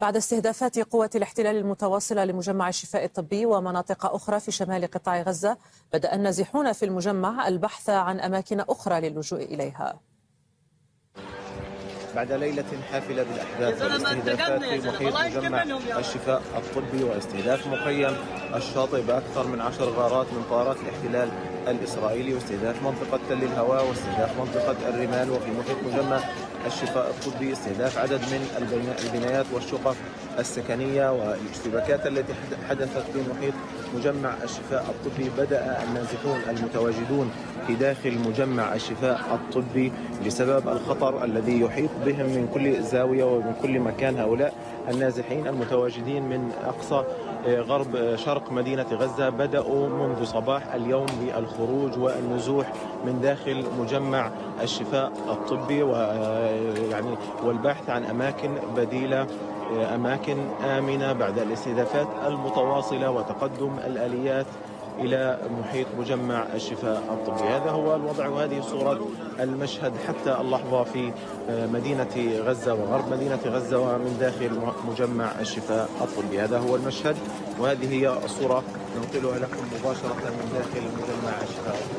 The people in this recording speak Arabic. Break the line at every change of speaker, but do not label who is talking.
بعد استهدافات قوات الاحتلال المتواصلة لمجمع الشفاء الطبي ومناطق أخرى في شمال قطاع غزة، بدأ النازحون في المجمع البحث عن أماكن أخرى للجوء إليها.
بعد ليلة حافلة بالأحداث والاستهدافات في محيط مجمع الشفاء الطبي واستهداف مخيم الشاطئ بأكثر من 10 غارات من طائرات الاحتلال الإسرائيلي، واستهداف منطقة تل الهواء، واستهداف منطقة الرمال، وفي محيط مجمع الشفاء الطبي استهداف عدد من البنايات والشقق السكنية والاشتباكات التي حدثت في محيط مجمع الشفاء الطبي. بدأ النازحون المتواجدون في داخل مجمع الشفاء الطبي بسبب الخطر الذي يحيط بهم من كل زاوية ومن كل مكان. هؤلاء النازحين المتواجدين من أقصى غرب شرق مدينة غزة بدأوا منذ صباح اليوم بالخروج والنزوح من داخل مجمع الشفاء الطبي والبحث عن أماكن بديلة، أماكن آمنة بعد الاستهدافات المتواصلة وتقدم الآليات إلى محيط مجمع الشفاء الطبي. هذا هو الوضع وهذه صورة المشهد حتى اللحظة في مدينة غزة وغرب مدينة غزة ومن داخل مجمع الشفاء الطبي. هذا هو المشهد وهذه هي الصورة ننقلها لكم مباشرة من داخل مجمع الشفاء الطبي.